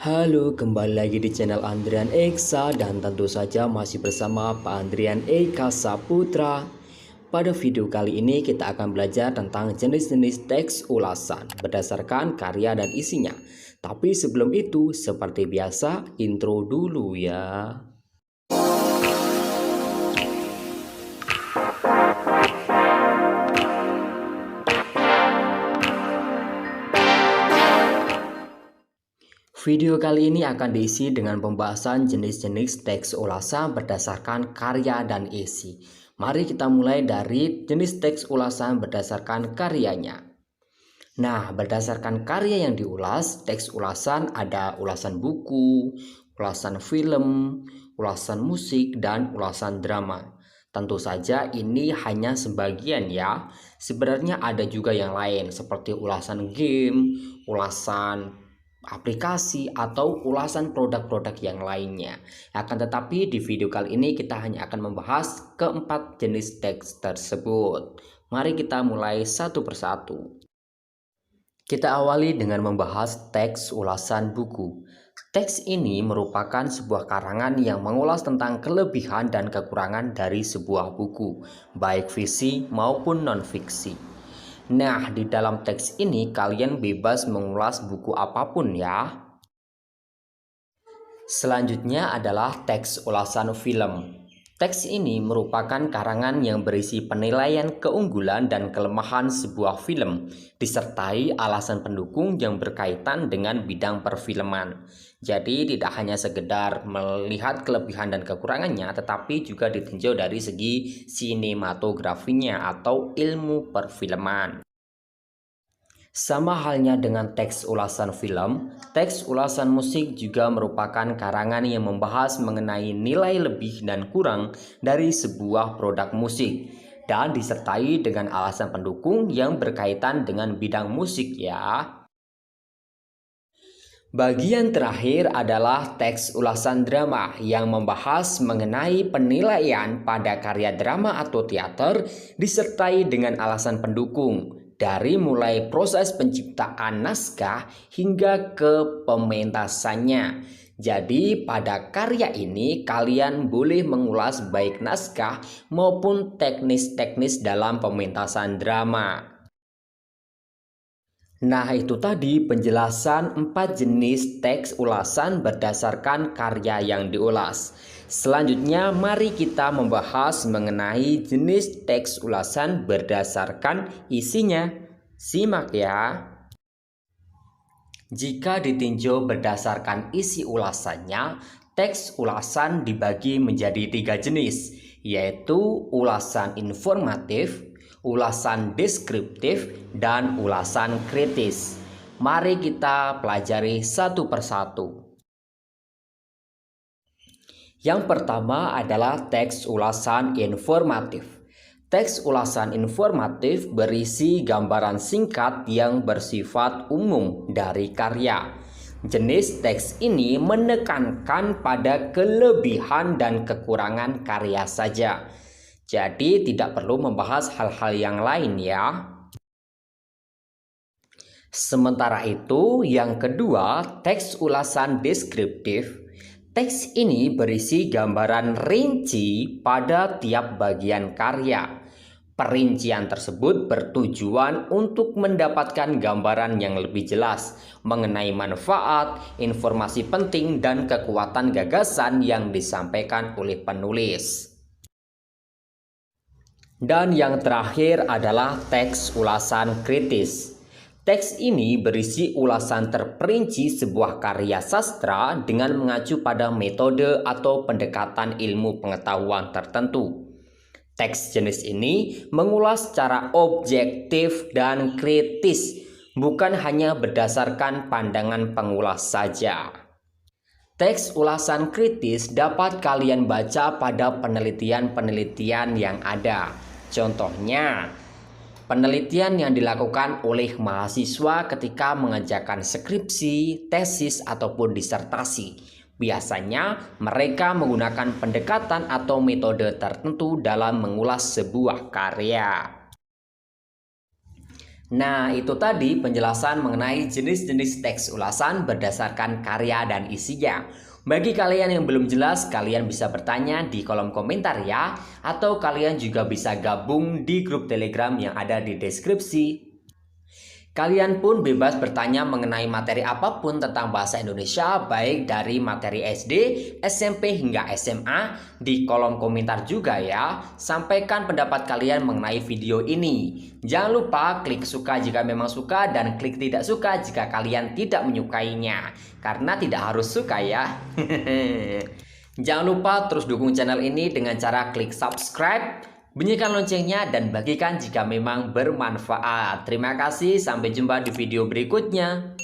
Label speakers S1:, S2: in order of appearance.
S1: Halo, kembali lagi di channel Andrian Eksa dan tentu saja masih bersama Pak Andrian Eka Saputra. Pada video kali ini kita akan belajar tentang jenis-jenis teks ulasan berdasarkan karya dan isinya. Tapi sebelum itu, seperti biasa, intro dulu ya. Video kali ini akan diisi dengan pembahasan jenis-jenis teks ulasan berdasarkan karya dan isi. Mari kita mulai dari jenis teks ulasan berdasarkan karyanya. Nah, berdasarkan karya yang diulas, teks ulasan ada ulasan buku, ulasan film, ulasan musik, dan ulasan drama. Tentu saja ini hanya sebagian ya. Sebenarnya ada juga yang lain seperti ulasan game, ulasan aplikasi atau ulasan produk-produk yang lainnya. Akan tetapi di video kali ini kita hanya akan membahas keempat jenis teks tersebut. Mari kita mulai satu persatu. Kita awali dengan membahas teks ulasan buku. Teks ini merupakan sebuah karangan yang mengulas tentang kelebihan dan kekurangan dari sebuah buku, baik fiksi maupun non-fiksi. Nah, di dalam teks ini kalian bebas mengulas buku apapun ya. Selanjutnya adalah teks ulasan film. Teks ini merupakan karangan yang berisi penilaian keunggulan dan kelemahan sebuah film, disertai alasan pendukung yang berkaitan dengan bidang perfilman. Jadi tidak hanya sekedar melihat kelebihan dan kekurangannya, tetapi juga ditinjau dari segi sinematografinya atau ilmu perfilman. Sama halnya dengan teks ulasan film, teks ulasan musik juga merupakan karangan yang membahas mengenai nilai lebih dan kurang dari sebuah produk musik dan disertai dengan alasan pendukung yang berkaitan dengan bidang musik ya. Bagian terakhir adalah teks ulasan drama yang membahas mengenai penilaian pada karya drama atau teater disertai dengan alasan pendukung. Dari mulai proses penciptaan naskah hingga ke pementasannya. Jadi pada karya ini kalian boleh mengulas baik naskah maupun teknis-teknis dalam pementasan drama. Nah, itu tadi penjelasan 4 jenis teks ulasan berdasarkan karya yang diulas. Selanjutnya mari kita membahas mengenai jenis teks ulasan berdasarkan isinya. Simak ya. Jika ditinjau berdasarkan isi ulasannya, teks ulasan dibagi menjadi 3 jenis, yaitu ulasan informatif, ulasan deskriptif, dan ulasan kritis. Mari kita pelajari satu persatu. Yang pertama adalah teks ulasan informatif. Teks ulasan informatif berisi gambaran singkat yang bersifat umum dari karya. Jenis teks ini menekankan pada kelebihan dan kekurangan karya saja. Jadi tidak perlu membahas hal-hal yang lain ya. Sementara itu, yang kedua, teks ulasan deskriptif. Teks ini berisi gambaran rinci pada tiap bagian karya. Perincian tersebut bertujuan untuk mendapatkan gambaran yang lebih jelas mengenai manfaat, informasi penting, dan kekuatan gagasan yang disampaikan oleh penulis. Dan yang terakhir adalah teks ulasan kritis. Teks ini berisi ulasan terperinci sebuah karya sastra dengan mengacu pada metode atau pendekatan ilmu pengetahuan tertentu. Teks jenis ini mengulas secara objektif dan kritis, bukan hanya berdasarkan pandangan pengulas saja. Teks ulasan kritis dapat kalian baca pada penelitian-penelitian yang ada. Contohnya, penelitian yang dilakukan oleh mahasiswa ketika mengerjakan skripsi, tesis, ataupun disertasi. Biasanya mereka menggunakan pendekatan atau metode tertentu dalam mengulas sebuah karya. Nah, itu tadi penjelasan mengenai jenis-jenis teks ulasan berdasarkan karya dan isinya. Bagi kalian yang belum jelas, kalian bisa bertanya di kolom komentar ya, atau kalian juga bisa gabung di grup Telegram yang ada di deskripsi. Kalian pun bebas bertanya mengenai materi apapun tentang bahasa Indonesia, baik dari materi SD, SMP hingga SMA di kolom komentar juga ya. Sampaikan pendapat kalian mengenai video ini. Jangan lupa klik suka jika memang suka dan klik tidak suka jika kalian tidak menyukainya. Karena tidak harus suka ya. Jangan lupa terus dukung channel ini dengan cara klik subscribe, bunyikan loncengnya, dan bagikan jika memang bermanfaat. Terima kasih, sampai jumpa di video berikutnya.